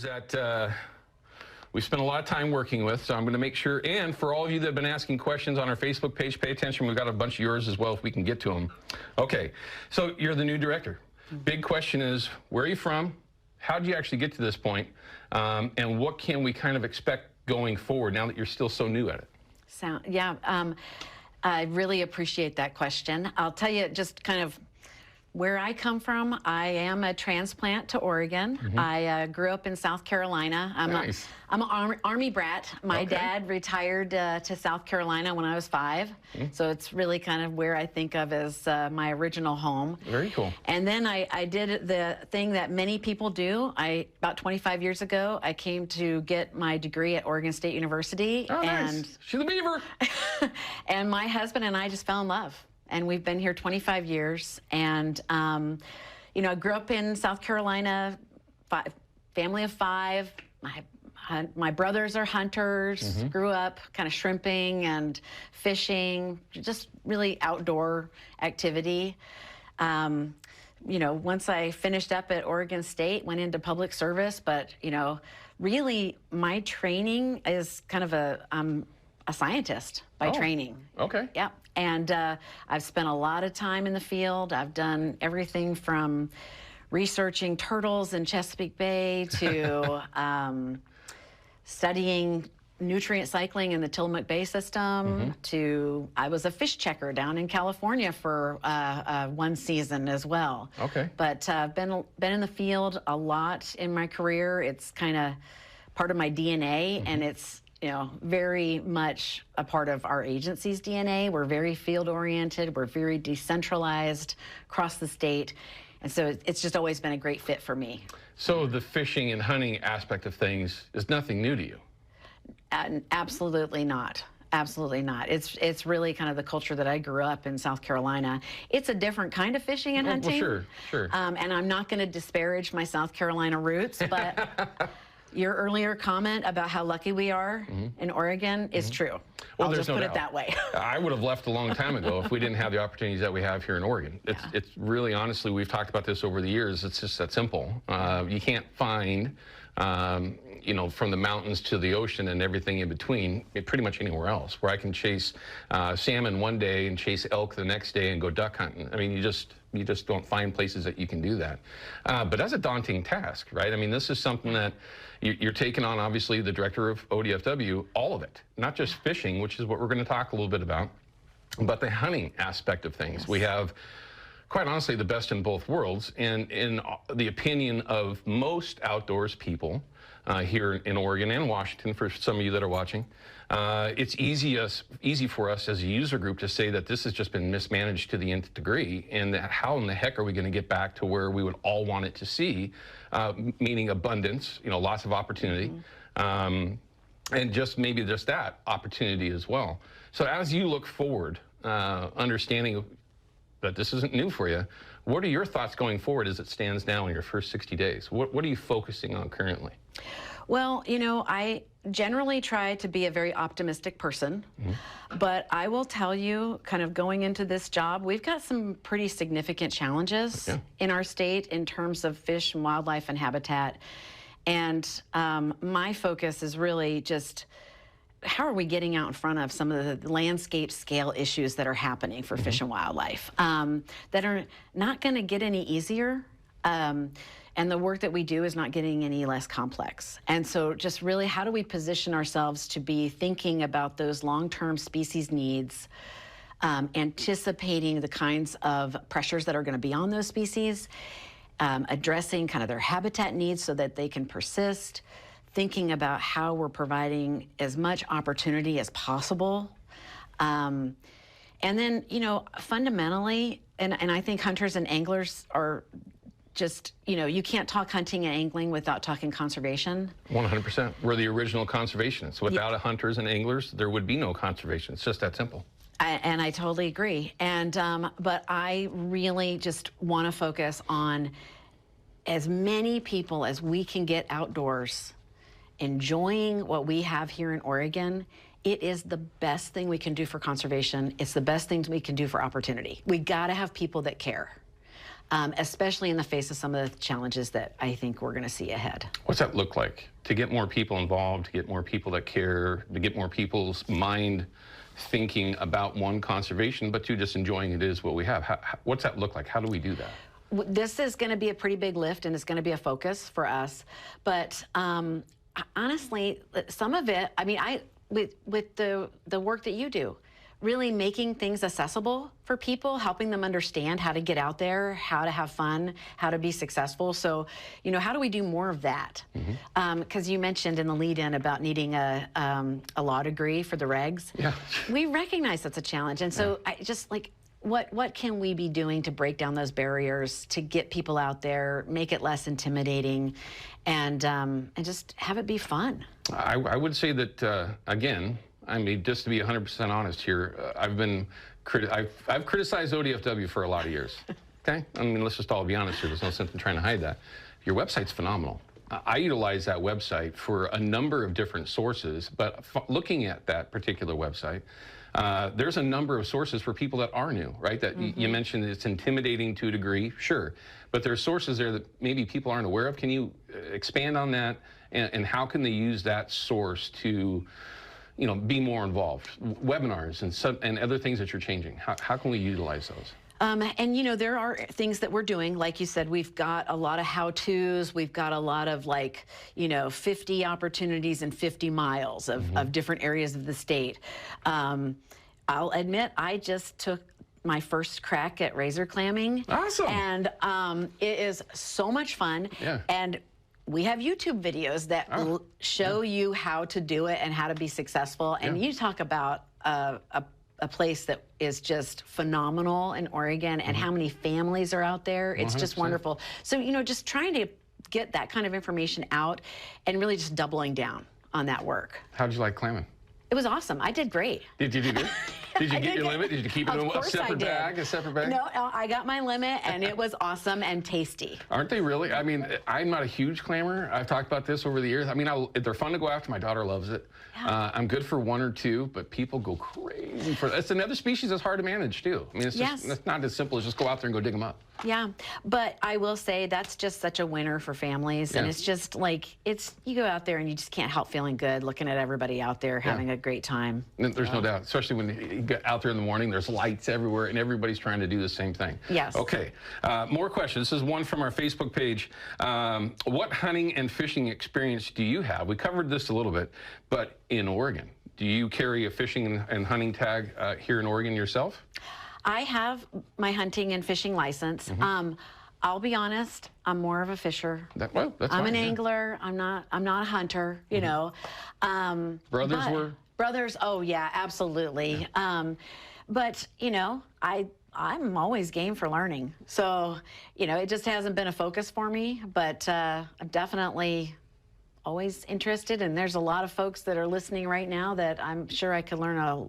questions that we spent a lot of time working with, so I'm going to make sure, and for all of you that have been asking questions on our Facebook page, pay attention. We've got a bunch of yours as well if we can get to them. Okay, so you're the new director. Big question is, where are you from? How did you actually get to this point? And what can we kind of expect going forward now that you're still so new at it? I really appreciate that question. I'll tell you just kind of where I come from. I am a transplant to Oregon. I grew up in South Carolina. I'm an Army brat. My dad retired to South Carolina when I was 5. So it's really kind of where I think of as my original home. Very cool. And then I did the thing that many people do. About 25 years ago, I came to get my degree at Oregon State University. Oh, nice. She's a beaver. And my husband and I just fell in love. And we've been here 25 years. And, you know, I grew up in South Carolina, family of 5. My brothers are hunters, grew up kind of shrimping and fishing, just really outdoor activity. You know, once I finished up at Oregon State, went into public service, but, you know, really my training is kind of I'm a scientist by training. Okay. Yeah. And I've spent a lot of time in the field. I've done everything from researching turtles in Chesapeake Bay to studying nutrient cycling in the Tillamook Bay system to I was a fish checker down in California for one season as well. Okay. But I've been in the field a lot in my career. It's kind of part of my DNA, and it's, you know, very much a part of our agency's DNA. We're very field-oriented. We're very decentralized across the state. And so it's just always been a great fit for me. So the fishing and hunting aspect of things is nothing new to you? Absolutely not. Absolutely not. It's really kind of the culture that I grew up in South Carolina. It's a different kind of fishing and hunting. Well, sure. And I'm not going to disparage my South Carolina roots, but your earlier comment about how lucky we are in Oregon is true. Well, I'll just put it that way. I would have left a long time ago if we didn't have the opportunities that we have here in Oregon. It's really, honestly, we've talked about this over the years. It's just that simple. You can't find, you know, from the mountains to the ocean and everything in between, pretty much anywhere else, where I can chase salmon one day and chase elk the next day and go duck hunting. I mean, you just don't find places that you can do that. But that's a daunting task, right? I mean, this is something that you're taking on, obviously, the director of ODFW, all of it, not just fishing, which is what we're going to talk a little bit about, but the hunting aspect of things. Yes. We have, quite honestly, the best in both worlds. And in the opinion of most outdoors people here in Oregon and Washington, for some of you that are watching, it's easy for us as a user group to say that this has just been mismanaged to the nth degree, and that how in the heck are we going to get back to where we would all want it to see, meaning abundance, you know, lots of opportunity, and maybe just that opportunity as well. So as you look forward, understanding that this isn't new for you, what are your thoughts going forward as it stands now in your first 60 days? What are you focusing on currently? Well, you know, I generally try to be a very optimistic person, but I will tell you, kind of going into this job, we've got some pretty significant challenges in our state in terms of fish and wildlife and habitat. And my focus is really just, how are we getting out in front of some of the landscape scale issues that are happening for fish and wildlife that are not going to get any easier, and the work that we do is not getting any less complex. And so just really, how do we position ourselves to be thinking about those long-term species needs, anticipating the kinds of pressures that are going to be on those species, addressing kind of their habitat needs so that they can persist, thinking about how we're providing as much opportunity as possible. And then, you know, fundamentally, and I think hunters and anglers are just, you know, you can't talk hunting and angling without talking conservation. 100%. We're the original conservationists. Without hunters and anglers, there would be no conservation. It's just that simple. And I totally agree. And but I really just want to focus on as many people as we can get outdoors, enjoying what we have here in Oregon. It is the best thing we can do for conservation. It's the best thing we can do for opportunity. We got to have people that care. especially in the face of some of the challenges that I think we're going to see ahead. What's that look like? To get more people involved, to get more people that care, to get more people's mind thinking about, one, conservation, but two, just enjoying it is what we have. What's that look like? How do we do that? This is going to be a pretty big lift, and it's going to be a focus for us. But honestly, some of it, I mean, with the work that you do, really making things accessible for people, helping them understand how to get out there, how to have fun, how to be successful. So, you know, how do we do more of that? Because you mentioned in the lead-in about needing a law degree for the regs. Yeah. We recognize that's a challenge. And so I just like, what can we be doing to break down those barriers, to get people out there, make it less intimidating, and just have it be fun? I would say that, again, I mean, just to be 100% honest here, I've criticized ODFW for a lot of years. Okay? I mean, let's just all be honest here. There's no sense in trying to hide that. Your website's phenomenal. I utilize that website for a number of different sources, but looking at that particular website, there's a number of sources for people that are new, right? That you mentioned it's intimidating to a degree, sure, but there's sources there that maybe people aren't aware of. Can you expand on that, and how can they use that source to, you know, be more involved? Webinars and other things that you're changing. How can we utilize those? And, you know, there are things that we're doing. Like you said, we've got a lot of how-tos. We've got a lot of, like, you know, 50 opportunities in 50 miles of different areas of the state. I'll admit, I just took my first crack at razor clamming. Awesome. And it is so much fun. Yeah. And we have YouTube videos that will show you how to do it and how to be successful. And you talk about a place that is just phenomenal in Oregon, and how many families are out there. It's 100%. Just wonderful. So, you know, just trying to get that kind of information out and really just doubling down on that work. How'd you like clamming? It was awesome. I did great. Did you do good? Did you get your limit? Did you keep it in a separate bag? No, I got my limit, and it was awesome and tasty. Aren't they really? I mean, I'm not a huge clammer. I've talked about this over the years. I mean, they're fun to go after. My daughter loves it. Yeah. I'm good for one or two, but people go crazy for it. It's another species that's hard to manage, too. I mean, it's just it's not as simple as just go out there and go dig them up. Yeah, but I will say that's just such a winner for families, and it's just like, you go out there and you just can't help feeling good looking at everybody out there having a great time. There's no doubt, especially when you get out there in the morning, there's lights everywhere and everybody's trying to do the same thing. Yes. Okay, more questions. This is one from our Facebook page. What hunting and fishing experience do you have? We covered this a little bit, but in Oregon, do you carry a fishing and hunting tag here in Oregon yourself? I have my hunting and fishing license. I'll be honest, I'm more of a fisher. That's I'm fine, an angler. I'm not a hunter, you know. Brothers were? Brothers, oh yeah, absolutely. Yeah. But, you know, I'm always game for learning. So, you know, it just hasn't been a focus for me, but I'm definitely always interested, and there's a lot of folks that are listening right now that I'm sure I could learn a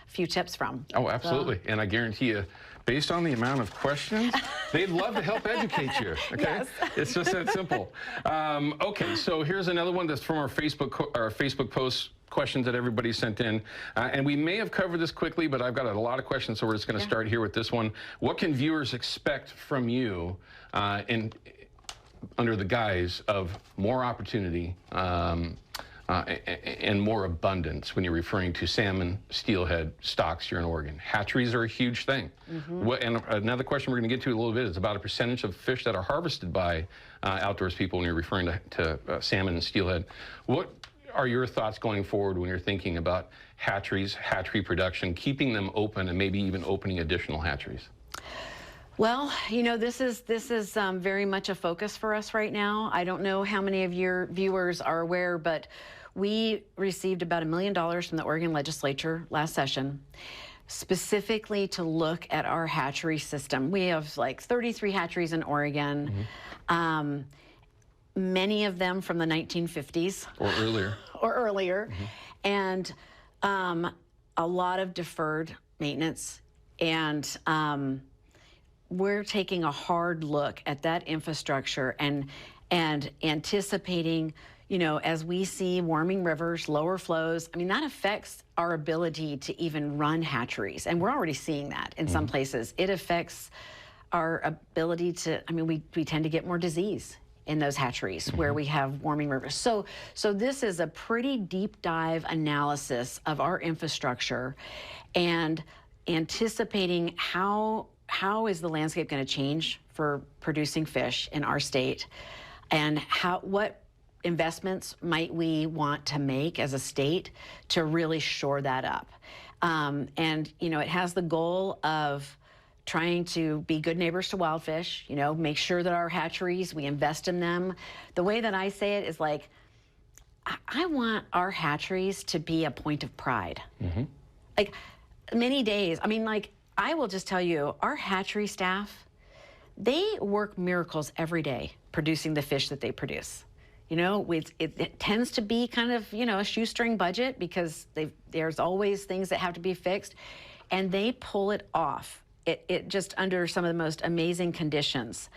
few tips from. Oh, absolutely. So. And I guarantee you, based on the amount of questions, they'd love to help educate you. Okay, yes. It's just that simple. Okay, so here's another one that's from our Facebook post questions that everybody sent in, and we may have covered this quickly, but I've got a lot of questions, so we're just going to start here with this one. What can viewers expect from you under the guise of more opportunity and more abundance when you're referring to salmon, steelhead stocks here in Oregon? Hatcheries are a huge thing. And another question we're going to get to a little bit is about a percentage of fish that are harvested by outdoors people when you're referring to salmon and steelhead. What are your thoughts going forward when you're thinking about hatcheries, hatchery production, keeping them open, and maybe even opening additional hatcheries? Well, you know, this is very much a focus for us right now. I don't know how many of your viewers are aware, but we received about $1 million from the Oregon legislature last session, specifically to look at our hatchery system. We have like 33 hatcheries in Oregon, many of them from the 1950s. Or earlier. And a lot of deferred maintenance. And we're taking a hard look at that infrastructure and anticipating, you know, as we see warming rivers, lower flows, I mean, that affects our ability to even run hatcheries. And we're already seeing that in some places. It affects our ability to, I mean, we tend to get more disease in those hatcheries where we have warming rivers. So this is a pretty deep dive analysis of our infrastructure and anticipating how is the landscape going to change for producing fish in our state, and what investments might we want to make as a state to really shore that up. And you know, it has the goal of trying to be good neighbors to wild fish, you know, make sure that our hatcheries, we invest in them. The way that I say it is like, I want our hatcheries to be a point of pride. Like many days, I mean, like, I will just tell you, our hatchery staff, they work miracles every day producing the fish that they produce. You know, it tends to be kind of, you know, a shoestring budget because there's always things that have to be fixed, and they pull it off. It just under some of the most amazing conditions.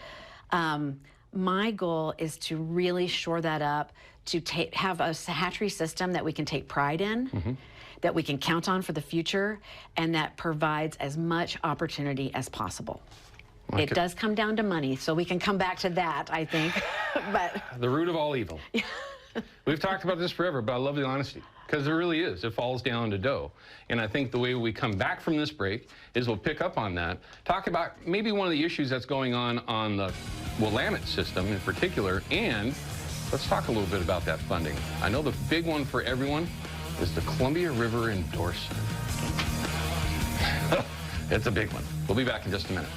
My goal is to really shore that up, to have a hatchery system that we can take pride in, that we can count on for the future, and that provides as much opportunity as possible. It does come down to money, so we can come back to that, I think. But the root of all evil. We've talked about this forever, but I love the honesty, because it really is. It falls down to dough. And I think the way we come back from this break is we'll pick up on that, talk about maybe one of the issues that's going on the Willamette system in particular, and let's talk a little bit about that funding. I know the big one for everyone is the Columbia River endorsement. It's a big one. We'll be back in just a minute.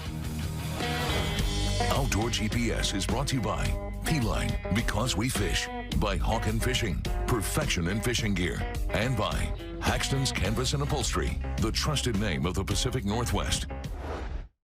Outdoor GPS is brought to you by P-Line, because we fish, by Hawken Fishing, perfection in fishing gear, and by Haxton's Canvas and Upholstery, the trusted name of the Pacific Northwest.